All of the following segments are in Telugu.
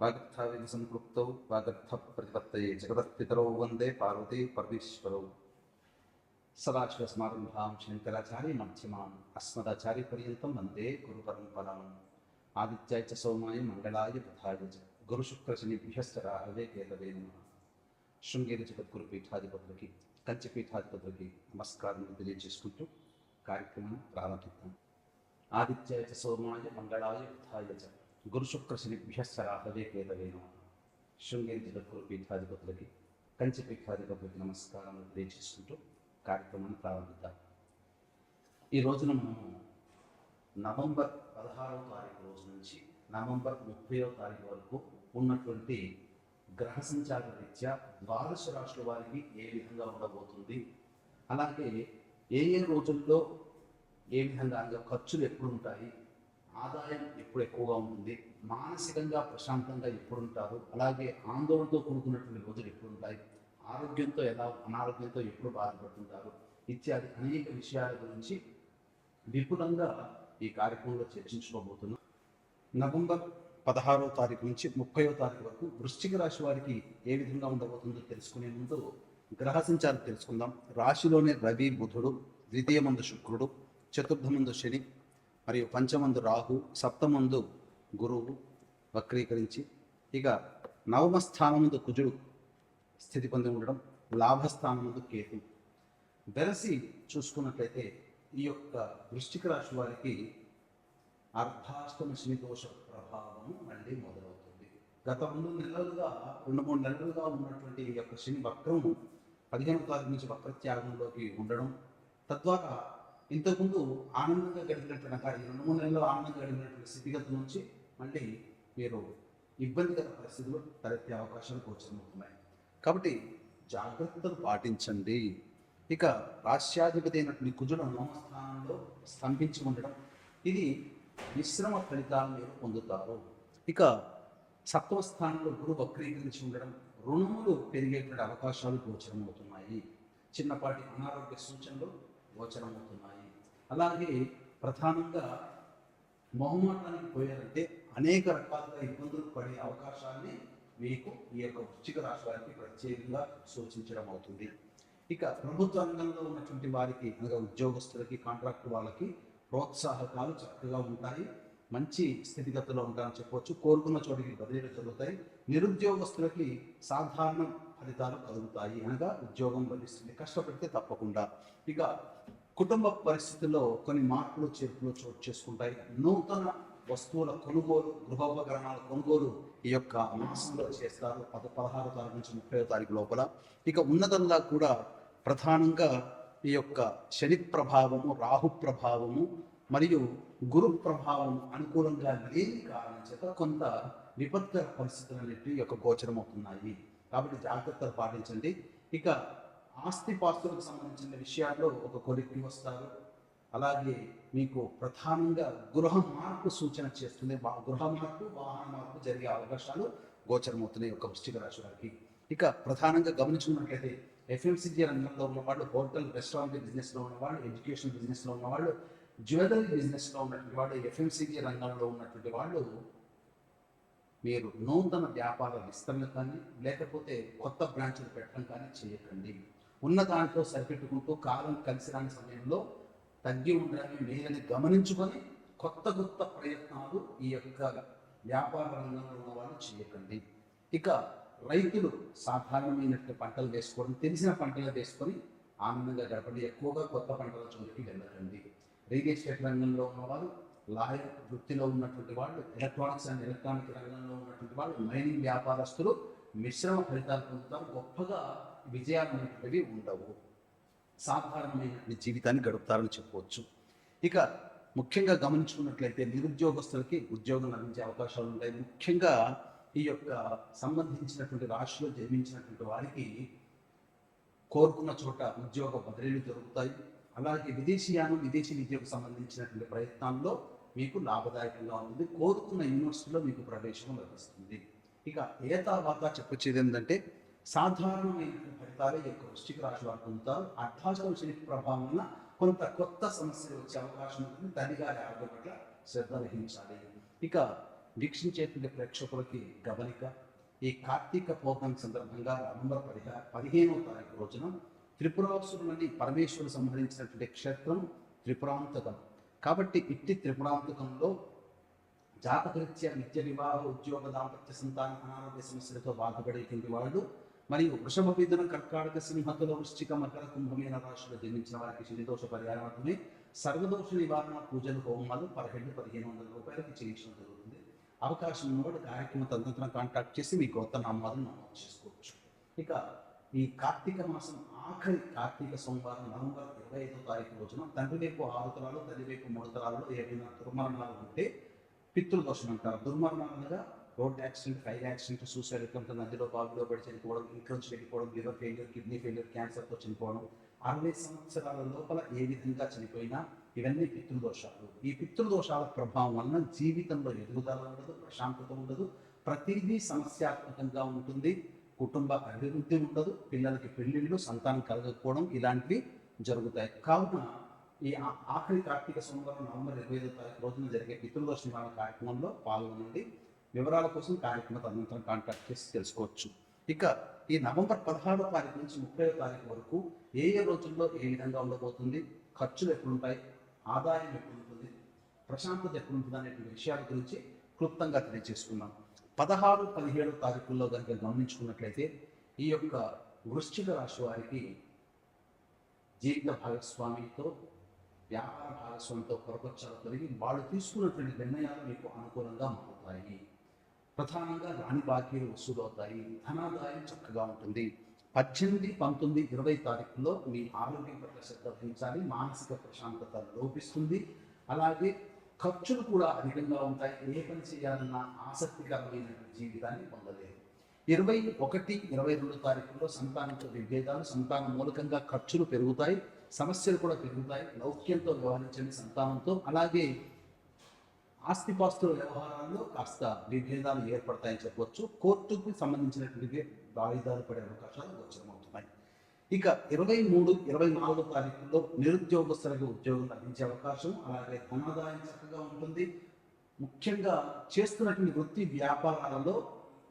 వాగర్థావిధ సంపృక్తౌ వాగర్థ ప్రతిపత్తయే జగదఃపితరౌ వందే పార్వతీ పరమేశ్వరౌ. సదాశివసమారంభాం శంకరాచార్య మధ్యమాం అస్మదాచార్య పర్యంతం వందే గురు పరంపరాం. ఆదిత్యాయ చ సోమాయ మంగళాయ బుధాయ చ గురుశుక్రశనిభ్యశ్చ రాహవే కేతవే నమః. శృంగేరి జగద్గురు పీఠాధిపతులకి, కంచి పీఠాధిపతులకి నమస్కారం తెలియజేసుకుంటూ కార్యక్రమాన్ని ప్రారంభిద్దాం. ఆదిత్యాయ చ సోమాయ మంగళాయ బుధాయ చ గురుశుక్రశనిభ్యశ్చ రాహవే కేతవే నమః. శృంగేరి జగద్గురు పీఠాధిపతులకి, కంచి పీఠాధిపతులకి నమస్కారం తెలియజేసుకుంటూ కార్యక్రమాన్ని ప్రారంభిద్దాం. ఈ రోజున మనము నవంబర్ 16వ తారీఖు రోజు నుంచి నవంబర్ 30వ తారీఖు వరకు ఉన్నటువంటి గ్రహ సంచార రీత్యా ద్వాదశ రాశుల వారికి ఏ విధంగా ఉండబోతుంది, అలాగే ఏ ఏ రోజుల్లో ఏ విధంగా ఖర్చులు ఎప్పుడు ఉంటాయి, ఆదాయం ఎప్పుడు ఎక్కువగా ఉంటుంది, మానసికంగా ప్రశాంతంగా ఎప్పుడు ఉంటారు, అలాగే ఆందోళనతో కూడుకున్నటువంటి రోజులు ఎప్పుడు ఉంటాయి, ఆరోగ్యంతో ఎలా అనారోగ్యంతో ఎప్పుడు బాధపడుతుంటారు ఇత్యాది అనేక విషయాల గురించి విపులంగా ఈ కార్యక్రమంలో చర్చించుకోబోతున్నాం. నవంబర్ 16వ తారీఖు నుంచి 30వ తారీఖు వరకు వృశ్చిక రాశి వారికి ఏ విధంగా ఉండబోతుందో తెలుసుకునే ముందు గ్రహ సంచారం తెలుసుకుందాం. రాశిలోనే రవి, బుధుడు, ద్వితీయమందు శుక్రుడు, చతుర్థమందు శని మరియు పంచమందు రాహు, సప్తమందు గురువు వక్రీకరించి, ఇక నవమ స్థానమందు కుజుడు స్థితి పొంది ఉండడం, లాభస్థానమందు కేతు. వెరసి చూసుకున్నట్లయితే ఈ యొక్క వృశ్చిక రాశి వారికి అర్ధాష్టమ శని దోష ప్రభావము మళ్ళీ మొదలవుతుంది. గత 2-3 నెలలుగా ఉన్నటువంటి ఈ యొక్క శని వక్రము 15వ తారీఖు నుంచి వక్రత్యాగంలోకి ఉండడం, తద్వారా ఇంతకుముందు ఆనందంగా గడిపినటువంటి ఈ 2-3 నెలల్లో ఆనందంగా గడిపినటువంటి స్థితిగతుల నుంచి మళ్ళీ మీరు ఇబ్బందికర పరిస్థితులు తలెత్తే అవకాశాలు గోచరమవుతున్నాయి. కాబట్టి జాగ్రత్తలు పాటించండి. ఇక రాష్ట్రాధిపతి అయినటువంటి కుజుడు 9వ స్థానంలో స్తంభించి ఉండడం, ఇది మిశ్రమ ఫలితాలు మీరు పొందుతారు. ఇక 7వ స్థానంలో గురువు వక్రీకరించి ఉండడం, రుణములు పెరిగేటువంటి అవకాశాలు గోచరమవుతున్నాయి. చిన్నపాటి అనారోగ్య సూచనలు గోచరమవుతున్నాయి. అలాగే ప్రధానంగా మొహమాటానికి పోయారంటే అనేక రకాలుగా ఇబ్బందులు పడే అవకాశాన్ని మీకు ఈ యొక్క వృశ్చిక రాశి వారికి ప్రత్యేకంగా సూచించడం అవుతుంది. ఇక ప్రభుత్వ రంగంలో ఉన్నటువంటి వారికి, అనగా ఉద్యోగస్తులకి, కాంట్రాక్ట్ వాళ్ళకి ప్రోత్సాహకాలు చక్కగా ఉంటాయి, మంచి స్థితిగతుల్లో ఉంటారని చెప్పవచ్చు. కోరుకున్న చోటికి బదిలీలు జరుగుతాయి. నిరుద్యోగస్తులకి సాధారణ ఫలితాలు కలుగుతాయి, అనగా ఉద్యోగం లభిస్తుంది, కష్టపడితే తప్పకుండా. ఇక కుటుంబ పరిస్థితుల్లో కొన్ని మార్పులు చేర్పులు చోటు చేసుకుంటాయి. నూతన వస్తువుల కొనుగోలు, గృహోపకరణాల కొనుగోలు ఈ యొక్క మాసంలో చేస్తారు, 16వ తారీఖు నుంచి 30వ తారీఖు లోపల. ఇక ఉన్నతంగా కూడా ప్రధానంగా ఈ యొక్క శని ప్రభావము, రాహు ప్రభావము మరియు గురు ప్రభావం అనుకూలంగా లేని కారణం చేత కొంత విపత్కర పరిస్థితులు అనేవి యొక్క గోచరమవుతున్నాయి. కాబట్టి జాగ్రత్తలు పాటించండి. ఇక ఆస్తిపాస్తులకు సంబంధించిన విషయాల్లో ఒక కొలిక్కి వస్తారు. అలాగే మీకు ప్రధానంగా గృహ మార్పు సూచన చేస్తుంది. గృహ మార్పు, వాహన మార్పు జరిగే అవకాశాలు గోచరమవుతున్నాయి ఒక వృశ్చిక రాశి వారికి. ఇక ప్రధానంగా గమనించుకున్నట్లయితే ఎఫ్ఎంసీజీ రంగంలో ఉన్నవాళ్ళు, హోటల్ రెస్టారెంట్ బిజినెస్లో ఉన్నవాళ్ళు, ఎడ్యుకేషన్ బిజినెస్లో ఉన్నవాళ్ళు, జ్యువెలరీ బిజినెస్లో ఉన్నటువంటి వాళ్ళు, ఎఫ్ఎంసీజీ రంగంలో ఉన్నటువంటి వాళ్ళు మీరు నూతన వ్యాపార విస్తరణ కానీ లేకపోతే కొత్త బ్రాంచ్లు పెట్టడం కానీ చేయకండి. ఉన్న దాంట్లో సరిపెట్టుకుంటూ కాలం కలిసి రాని సమయంలో తగ్గి ఉండడాన్ని మేలని గమనించుకొని కొత్త ప్రయత్నాలు ఈ యొక్క వ్యాపార రంగంలో ఉన్న వాళ్ళు చేయకండి. ఇక రైతులు సాధారణమైనటువంటి పంటలు వేసుకోవడం, తెలిసిన పంటలు వేసుకొని ఆనందంగా గడపండి. ఎక్కువగా కొత్త పంటల జోలికి వెళ్ళకండి. రియల్ ఎస్టేట్ రంగంలో ఉన్నవారు, లాయర్ వృత్తిలో ఉన్నటువంటి వాళ్ళు, ఎలక్ట్రానిక్స్ అండ్ ఎలక్ట్రానిక్ రంగంలో ఉన్నటువంటి వాళ్ళు, మైనింగ్ వ్యాపారస్తులు మిశ్రమ ఫలితాలు పొందుతారు. గొప్పగా విజయాలు అనేటువంటివి ఉండవు. సాధారణమైన జీవితాన్ని గడుపుతారని చెప్పవచ్చు. ఇక ముఖ్యంగా గమనించుకున్నట్లయితే నిరుద్యోగస్తులకి ఉద్యోగం లభించే అవకాశాలు ఉంటాయి. ముఖ్యంగా ఈ యొక్క సంబంధించినటువంటి రాశిలో జన్మించినటువంటి వారికి కోరుకున్న చోట ఉద్యోగ బదిలీలు జరుగుతాయి. అలాగే విదేశీయానం, విదేశీ విద్యకు సంబంధించినటువంటి ప్రయత్నాల్లో మీకు లాభదాయకంగా ఉంటుంది. కోరుకున్న యూనివర్సిటీలో మీకు ప్రవేశం లభిస్తుంది. ఇక ఏతావాత చెప్పొచ్చేది ఏంటంటే సాధారణమైన ఫలితాలే యొక్క వృశ్చిక రాశి వారు పొందుతారు. అర్ధాష్టమ శని ప్రభావం వల్ల కొంత కొత్త సమస్యలు వచ్చే అవకాశం ఉంటుంది. తల్లిగారి ఆరోగ్యం పట్ల శ్రద్ధ వహించాలి. ఇక వీక్షించేటువంటి ప్రేక్షకులకి గమనిక, ఈ కార్తీక పౌర్ణమి సందర్భంగా నవంబర్ 15వ తారీఖు రోజున త్రిపురాసురులని పరమేశ్వరుడు సంహరించినటువంటి క్షేత్రం త్రిపురాంతకం. కాబట్టి ఇట్టి త్రిపురాంతకంలో జాతకరీత్యా నిత్య వివాహ, ఉద్యోగ, దాంపత్య, సంతాన, అనారోగ్య సమస్యలతో బాధపడేటువంటి వాళ్ళు మరియు వృషభ, మిథున, కర్కాటక, సింహతుల, వృశ్చిక, మకర, కుంభమీన రాశులు జన్మించిన వారికి శనిదోష పరిహారార్థమే సర్వదోష నివారణ పూజలు, హోమాలు 1500 రూపాయలకి చేయించడం జరుగుతుంది. అవకాశం ఉన్నవాడు కార్యక్రమ తదనంతరం కాంటాక్ట్ చేసి మీ గోత్రనామాలను నమోదు చేసుకోవచ్చు. ఇక ఈ కార్తీక మాసం ఆఖరి కార్తీక సోమవారం నవంబర్ 25వ తారీఖు రోజున తండ్రి వైపు 6 తరాలు, తల్లి వైపు 3 తరాలలో ఏవైనా దుర్మరణాలు ఉంటే పితృదోషం అంటారు. దుర్మరణాలుగా road accident, fire accident, suicide attempt, నదిలో బావిలో పడి చనిపోవడం, ఇంట్లోంచి వెళ్ళిపోవడం, లివర్ ఫెయిల్యూర్, కిడ్నీ ఫెయిల్యూర్, క్యాన్సర్తో చనిపోవడం, 60 సంవత్సరాల లోపల ఏ విధంగా చనిపోయినా ఇవన్నీ పితృదోషాలు. ఈ పితృదోషాల ప్రభావం వలన జీవితంలో ఎదుగుదల ఉండదు, ప్రశాంతత ఉండదు, ప్రతిదీ సమస్యాత్మకంగా ఉంటుంది, కుటుంబ అభివృద్ధి ఉండదు, పిల్లలకి పెళ్లిళ్ళు, సంతానం కలగకపోవడం ఇలాంటివి జరుగుతాయి. కావున ఈ ఆఖరి కార్తీక సోమవారం నవంబర్ 25వ తారీఖు రోజున జరిగే పితృదోష నివారణ కార్యక్రమంలో పాల్గొనండి. వివరాల కోసం కార్యక్రమ తదనంతరం కాంటాక్ట్ చేసి తెలుసుకోవచ్చు. ఇక ఈ నవంబర్ 16వ తారీఖు నుంచి 30వ తారీఖు వరకు ఏ రోజుల్లో ఏ విధంగా ఉండబోతుంది, ఖర్చులు ఎప్పుడుంటాయి, ఆదాయం ఎప్పుడుంటుంది, ప్రశాంతత ఎప్పుడుంటుంది అనేటువంటి విషయాల గురించి క్లుప్తంగా తెలియజేసుకున్నాం. 16, 17వ తారీఖుల్లో కనుక గమనించుకున్నట్లయితే ఈ యొక్క వృశ్చిక రాశి వారికి జీవిత భాగస్వామితో, వ్యాపార భాగస్వామితో పొరపచ్చాలు తొలగి వాళ్ళు తీసుకున్నటువంటి నిర్ణయాలు మీకు అనుకూలంగా మారుతాయి. ప్రధానంగా రాణి బాకీలు వసూలవుతాయి, ధనాదాయం చక్కగా ఉంటుంది. 18, 19, 20 తారీఖుల్లో మీ ఆరోగ్యం పట్ల శ్రద్ధ వహించాలి. మానసిక ప్రశాంతత లోపిస్తుంది. అలాగే ఖర్చులు కూడా అధికంగా ఉంటాయి. ఏ పని చేయాలన్న ఆసక్తికరమైన జీవితాన్ని పొందలేరు. 21, 22 తారీఖుల్లో సంతానంతో విభేదాలు, సంతానం మూలకంగా ఖర్చులు పెరుగుతాయి, సమస్యలు కూడా పెరుగుతాయి. లౌక్యంతో వ్యవహరించండి సంతానంతో. అలాగే ఆస్తిపాస్తుల వ్యవహారాల్లో కాస్త విభేదాలు ఏర్పడతాయని చెప్పవచ్చు. కోర్టుకు సంబంధించినటువంటి వాయిదాలు పడే అవకాశాలు గోచరమవుతున్నాయి. ఇక 23, 24 తారీఖుల్లో నిరుద్యోగస్తులకు ఉద్యోగం లభించే అవకాశం, అలాగే ధనాదాయం చక్కగా ఉంటుంది. ముఖ్యంగా చేస్తున్నటువంటి వృత్తి వ్యాపారాలలో,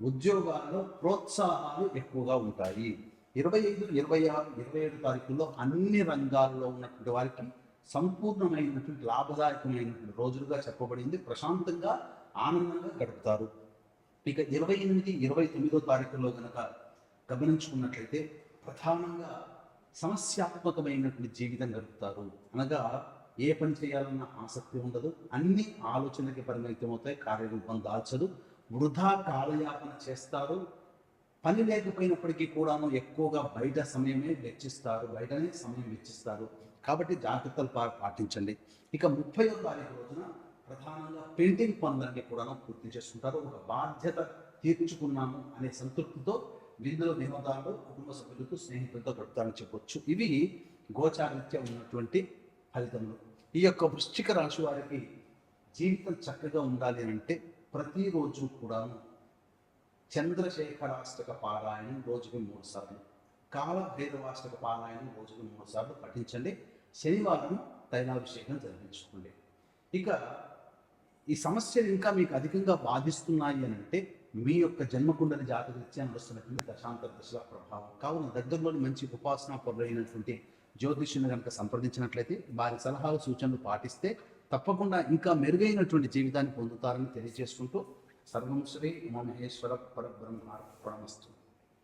ఉద్యోగాల్లో ప్రోత్సాహాలు ఎక్కువగా ఉంటాయి. 25, 26, 27 తారీఖుల్లో అన్ని రంగాల్లో ఉన్నటువంటి వారికి సంపూర్ణమైనటువంటి లాభదాయకమైనటువంటి రోజులుగా చెప్పబడింది. ప్రశాంతంగా, ఆనందంగా గడుపుతారు. ఇక 28, 29 తారీఖుల్లో కనుక గమనించుకున్నట్లయితే ప్రధానంగా సమస్యాత్మకమైనటువంటి జీవితం గడుపుతారు. అనగా ఏ పని చేయాలన్న ఆసక్తి ఉండదు, అన్ని ఆలోచనలకి పరిమితమవుతాయి, కార్యరూపం దాల్చదు, వృధా కాలయాపన చేస్తారు. పని లేకపోయినప్పటికీ కూడాను ఎక్కువగా బయట సమయమే వెచ్చిస్తారు, బయటనే సమయం వెచ్చిస్తారు. కాబట్టి జాగ్రత్తలు పాటించండి. ఇక 30వ తారీఖు రోజున ప్రధానంగా పెండింగ్ పనులన్నీ కూడా పూర్తి చేసుకుంటారు. ఒక బాధ్యత తీర్చుకున్నాము అనే సంతృప్తితో విందులు, వినోదాలు కుటుంబ సభ్యులతో, స్నేహితులతో గడుపుతారని చెప్పొచ్చు. ఇవి గోచారీత్యా ఉన్నటువంటి ఫలితములు. ఈ యొక్క వృశ్చిక రాశి వారికి జీవితం చక్కగా ఉండాలి అంటే ప్రతిరోజు కూడా చంద్రశేఖరాష్టక పారాయణం రోజుకి 3 సార్లు, కాలభైరవాష్టక పారాయణం రోజుకి 3 సార్లు పఠించండి. శనివారం తైలాభిషేకం జరిపించుకోండి. ఇక ఈ సమస్యలు ఇంకా మీకు అధికంగా బాధిస్తున్నాయి అని అంటే మీ యొక్క జన్మకుండలి జాతకరీత్యా నడుస్తున్నటువంటి దశాంతర దశల ప్రభావం. కావున దగ్గరలోని మంచి ఉపాసనా పరులైనటువంటి జ్యోతిష్యుని కనుక సంప్రదించినట్లయితే వారి సలహాలు, సూచనలు పాటిస్తే తప్పకుండా ఇంకా మెరుగైనటువంటి జీవితాన్ని పొందుతారని తెలియజేసుకుంటూ సర్వం శ్రీ ఉమామహేశ్వర పరబ్రహ్మార్పణమస్తు.